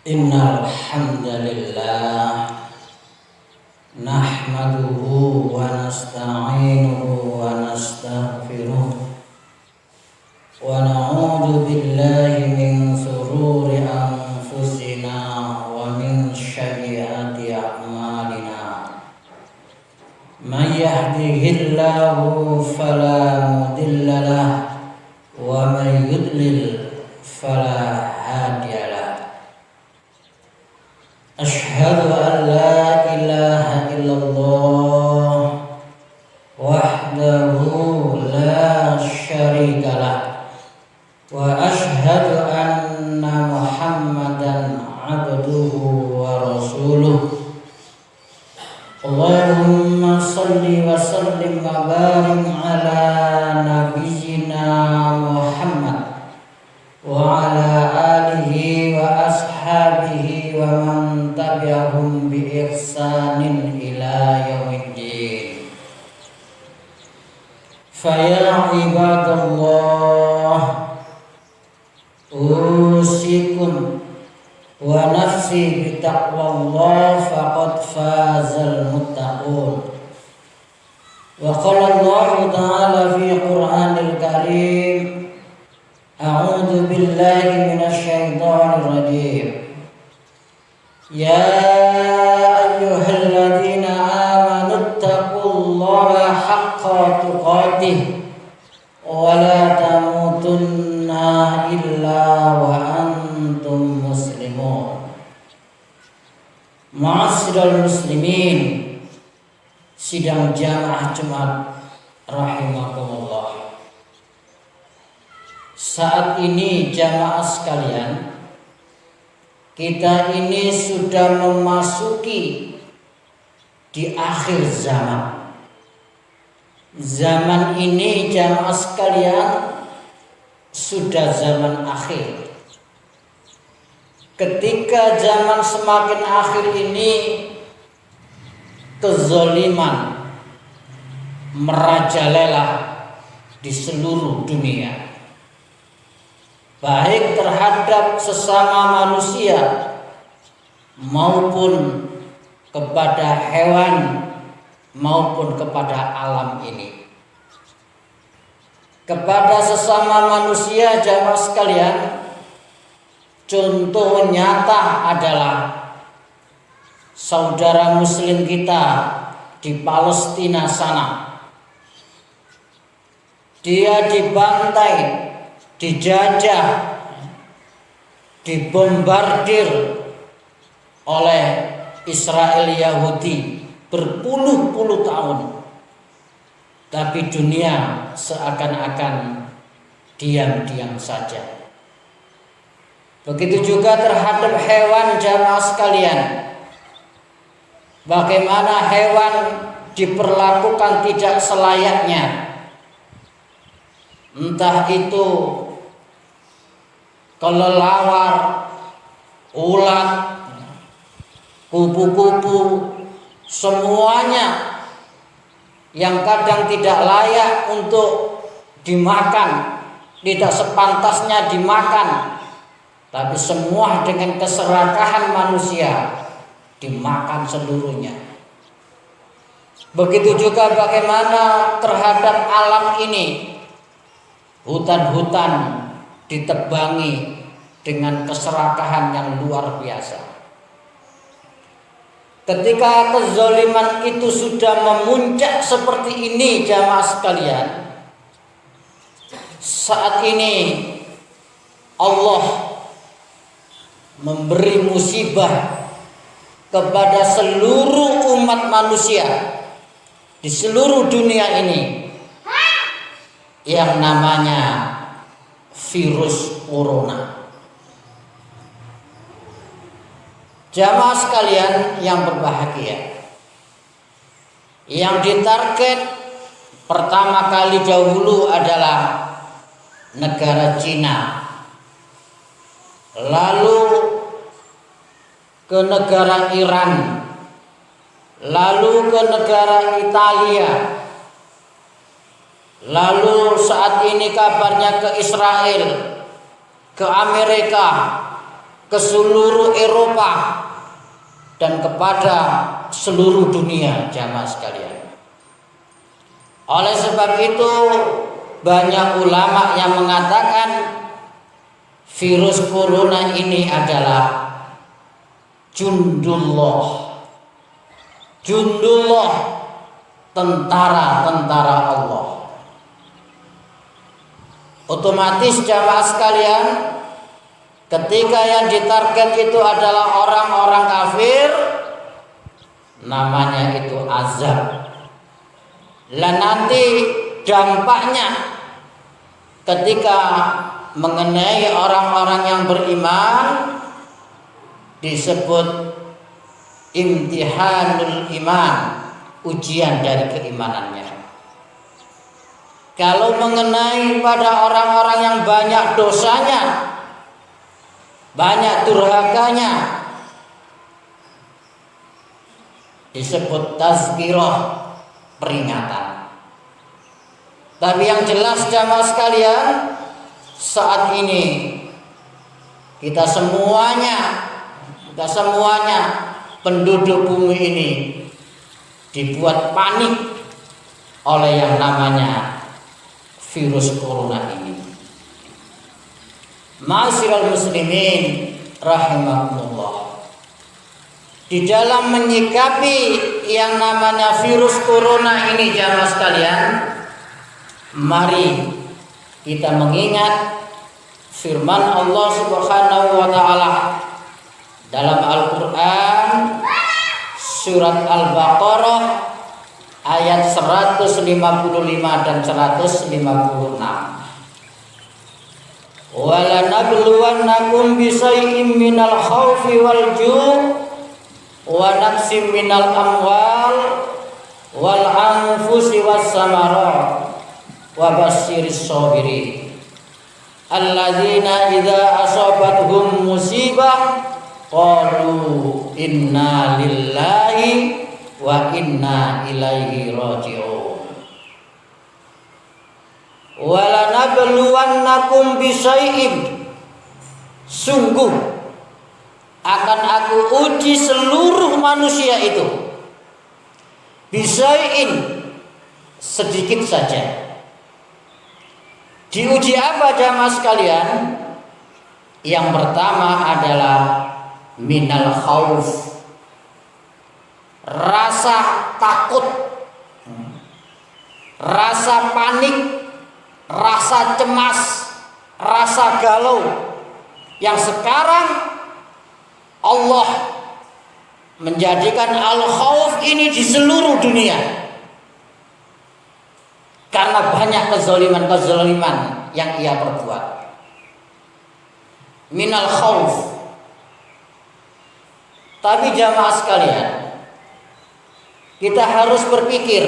Innal hamdalillah nahmaduhu wa nasta'inuhu wa nastaghfiruh wa na'udzu billahi min shururi anfusina wa min sayyiati a'malina. May yahdihillahu fala mudilla lahu wa may yudlil fala hadiya lahu. Asyhadu an la ilaha illallah wahdahu la syarika lah wa asyhadu anna Muhammadan abduhu wa rasuluh. Allahumma salli wa sallim wa barik ala nabiyyina Muhammad wa ala alihi wa ashabihi wa man tabi'ahum bi ihsanin ila yaumiddin. Fa ya ibadallah, usikum wa nafsi bi taqwallah faqad fazal muttaqun. Wa qala Allah ta'ala fi Qur'anil Karim, a'udzu billahi minasy syaithanir rajim. Ya ayyuhalladzina amanu taqullaha haqqa tuqatih wa la tamutunna illa wa antum muslimun. Ma'asyiral muslimin, sidang jamaah Jumat rahimakumullah. Saat ini jamaah sekalian, kita ini sudah memasuki di akhir zaman. Zaman ini jamaah sekalian sudah zaman akhir. Ketika zaman semakin akhir ini, kezaliman merajalela di seluruh dunia, baik terhadap sesama manusia maupun kepada hewan maupun kepada alam ini. Kepada sesama manusia jamaah sekalian, contoh nyata adalah saudara muslim kita di Palestina sana. Dia dibantai, dijajah, dibombardir oleh Israel Yahudi berpuluh-puluh tahun. Tapi dunia seakan-akan diam-diam saja. Begitu juga terhadap hewan jamaah sekalian. Bagaimana hewan diperlakukan tidak selayaknya. Entah itu kelelawar, ulat, kupu-kupu, semuanya yang kadang tidak layak untuk dimakan, tidak sepantasnya dimakan, tapi semua dengan keserakahan manusia dimakan seluruhnya. Begitu juga bagaimana terhadap alam ini, hutan-hutan ditebangi dengan keserakahan yang luar biasa. Ketika kezaliman itu sudah memuncak seperti ini jamaah sekalian, saat ini Allah memberi musibah kepada seluruh umat manusia di seluruh dunia ini yang namanya virus corona. Jamaah sekalian yang berbahagia, yang ditarget pertama kali dahulu adalah negara Cina, lalu ke negara Iran, lalu ke negara Italia, lalu saat ini kabarnya ke Israel, ke Amerika, ke seluruh Eropa dan kepada seluruh dunia jamaah sekalian. Oleh sebab itu banyak ulama yang mengatakan virus corona ini adalah jundullah. Jundullah, tentara-tentara Allah. Otomatis jamaah sekalian, ketika yang ditarget itu adalah orang-orang kafir, namanya itu azab. Lah nanti dampaknya ketika mengenai orang-orang yang beriman disebut imtihanul iman, ujian dari keimanannya. Kalau mengenai pada orang-orang yang banyak dosanya, banyak durhakanya, disebut tazkirah, peringatan. Tapi yang jelas jamaah sekalian, saat ini kita semuanya penduduk bumi ini dibuat panik oleh yang namanya virus corona ini. Ma'asyiral muslimin rahimakumullah. Di dalam menyikapi yang namanya virus corona ini jamaah sekalian, mari kita mengingat firman Allah Subhanahu wa taala dalam Al-Qur'an surat Al-Baqarah ayat 155 dan 156. Wala nabluwannakum bisay'in minal khaufi wal ju' wa naqsim minal amwal wal anfusi was samarat wa basyiris sabirin alladzina idza asabatuhum musibah qalu inna lillahi wa inna ilaihi raji'un. Wala nabluwannakum bisyai'in, sungguh akan aku uji seluruh manusia itu. Bisyai'in, sedikit saja. Diuji apa jamaah sekalian? Yang pertama adalah minal khauf, rasa takut, rasa panik, rasa cemas, rasa galau yang sekarang Allah menjadikan al-khauf ini di seluruh dunia karena banyak kezaliman yang ia perbuat. Minal khauf. Tapi jamaah sekalian, kita harus berpikir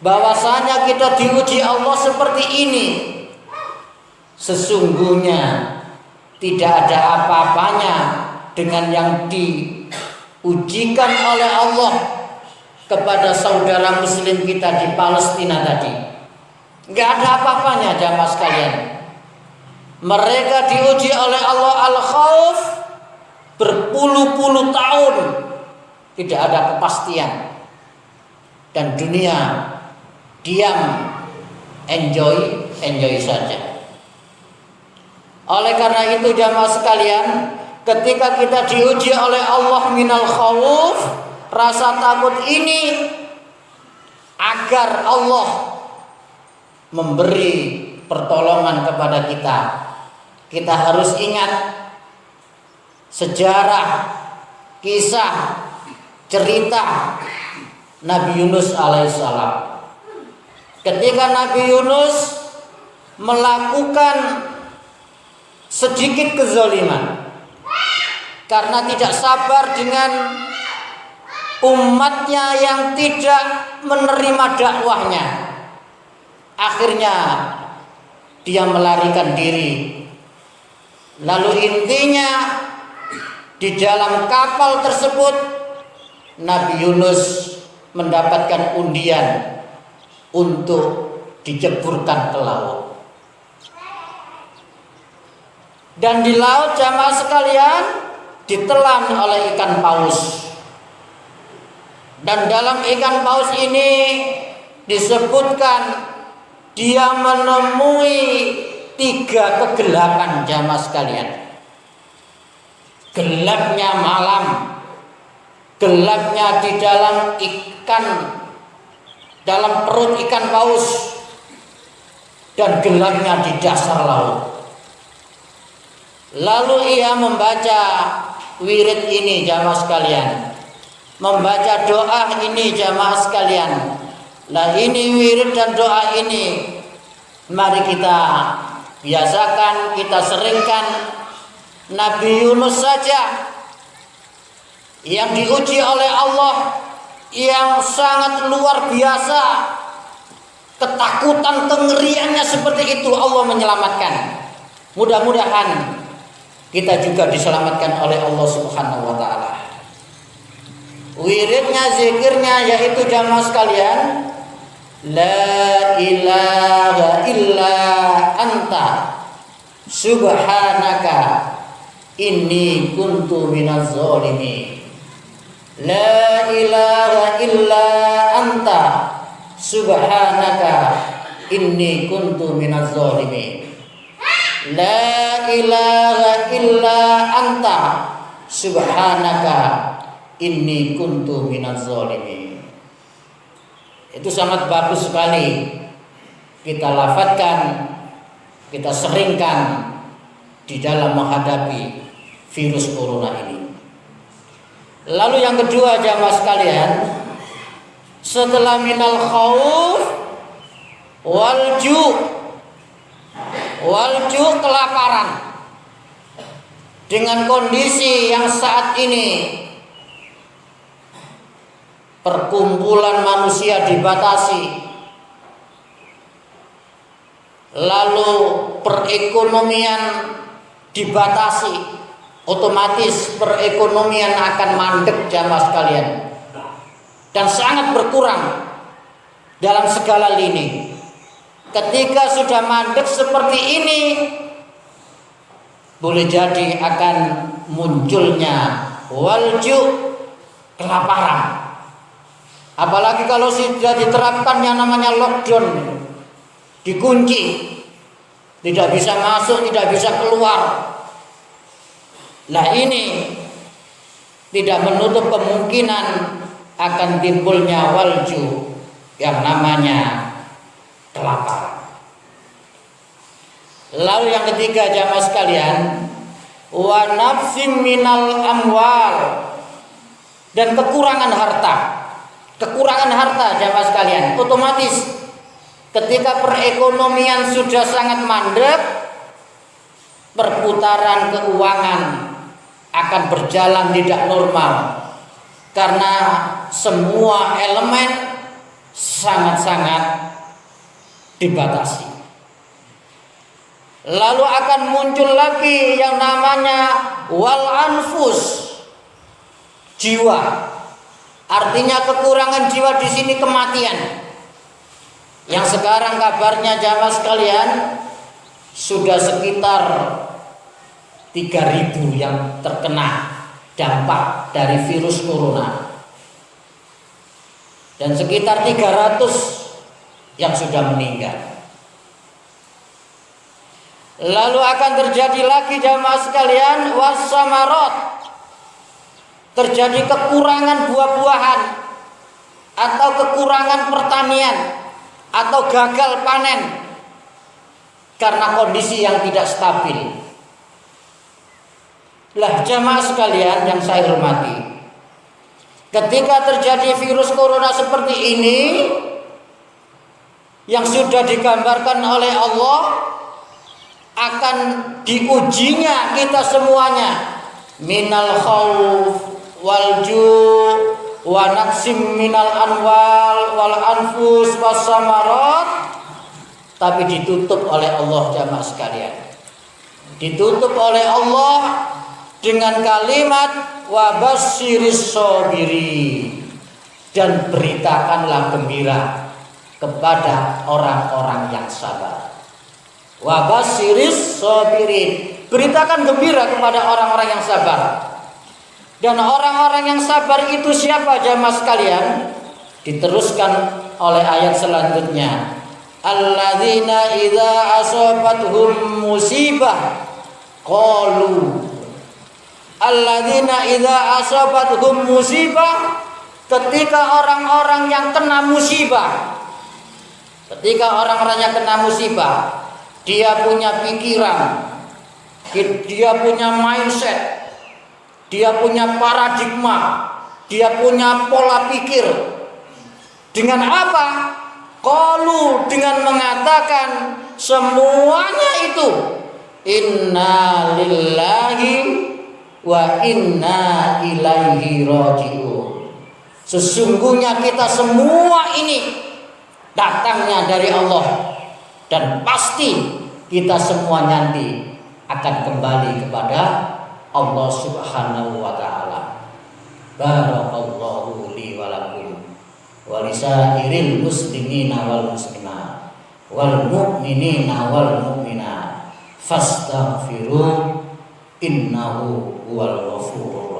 bahwasanya kita diuji Allah seperti ini. Sesungguhnya tidak ada apa-apanya dengan yang diujikan oleh Allah kepada saudara muslim kita di Palestina tadi. Enggak ada apa-apanya jamaah sekalian. Mereka diuji oleh Allah al-khauf berpuluh-puluh tahun, tidak ada kepastian, dan dunia diam, enjoy saja. Oleh karena itu jamaah sekalian, ketika kita diuji oleh Allah minal khauf, rasa takut ini agar Allah memberi pertolongan kepada kita. Kita harus ingat sejarah, kisah, cerita Nabi Yunus alaihissalam. Ketika Nabi Yunus melakukan sedikit kezaliman karena tidak sabar dengan umatnya yang tidak menerima dakwahnya, akhirnya dia melarikan diri. Lalu intinya di dalam kapal tersebut Nabi Yunus mendapatkan undian untuk diceburkan ke laut. Dan di laut jamaah sekalian ditelan oleh ikan paus. Dan dalam ikan paus ini disebutkan dia menemui 3 kegelapan jamaah sekalian. Gelapnya malam, gelapnya di dalam ikan, dalam perut ikan paus, dan gelapnya di dasar laut. Lalu ia membaca wirid ini jamaah sekalian, membaca doa ini jamaah sekalian. Nah, ini wirid dan doa ini mari kita biasakan, kita seringkan. Nabi Yunus saja yang diuji oleh Allah, yang sangat luar biasa, ketakutan, kengeriannya seperti itu, Allah menyelamatkan. Mudah-mudahan kita juga diselamatkan oleh Allah Subhanahu wa taala. Wiridnya, zikirnya yaitu jamaah sekalian, la ilaha illa anta subhanaka inni kuntu minaz zalimin. La ilaha illa anta subhanaka inni kuntu minaz zalimin. La ilaha illa anta subhanaka inni kuntu minaz zalimin. Itu sangat bagus sekali kita lafadzkan, kita seringkan di dalam menghadapi virus corona ini. Lalu yang kedua jamaah sekalian, setelah minal khauf walju kelaparan, dengan kondisi yang saat ini perkumpulan manusia dibatasi, lalu perekonomian dibatasi, otomatis perekonomian akan mandek jamaah sekalian, dan sangat berkurang dalam segala lini. Ketika sudah mandek seperti ini, boleh jadi akan munculnya walju, kelaparan. Apalagi kalau sudah diterapkan yang namanya lockdown, dikunci, tidak bisa masuk, tidak bisa keluar. Nah, ini tidak menutup kemungkinan akan timbulnya walju yang namanya kelaparan. Lalu yang ketiga jamaah sekalian, wa nafsim minal amwal, dan kekurangan harta. Kekurangan harta jamaah sekalian, otomatis ketika perekonomian sudah sangat mandek, perputaran keuangan akan berjalan tidak normal karena semua elemen sangat-sangat dibatasi. Lalu akan muncul lagi yang namanya wal anfus, jiwa. Artinya kekurangan jiwa di sini kematian. Yang sekarang kabarnya jamaah sekalian sudah sekitar 3.000 yang terkena dampak dari virus corona, dan sekitar 300 yang sudah meninggal. Lalu akan terjadi lagi jamaah sekalian wasamarot, terjadi kekurangan buah-buahan atau kekurangan pertanian atau gagal panen karena kondisi yang tidak stabil. Lah jamaah sekalian yang saya hormati, ketika terjadi virus corona seperti ini yang sudah digambarkan oleh Allah, akan diujinya kita semuanya, minal khauf wal ju' wa naqsim minal anwal wal anfus was samarat, tapi ditutup oleh Allah jamaah sekalian. Ditutup oleh Allah dengan kalimat wa basyiris sabiri, dan beritakanlah gembira kepada orang-orang yang sabar. Wa basyiris sabirin, beritakan gembira kepada orang-orang yang sabar. Dan orang-orang yang sabar itu siapa jamaah sekalian? Diteruskan oleh ayat selanjutnya. Alladzina idza asabathum musibah qalu. Alladzina idza asabathum musibah, ketika orang-orang yang kena musibah. Ketika orang-orang yang kena musibah, dia punya pikiran, dia punya mindset, dia punya paradigma, dia punya pola pikir. Dengan apa? Qalu, dengan mengatakan semuanya itu inna lillahi wa inna ilaihi raji'un. Sesungguhnya kita semua ini datangnya dari Allah, dan pasti kita semua nanti akan kembali kepada Allah Subhanahu wa taala. Barakallahu li wa lakum wa lisairil muslimina wal muslimat wal mu'minina wal mu'minat fastaghfiru innahu huwal ghafurur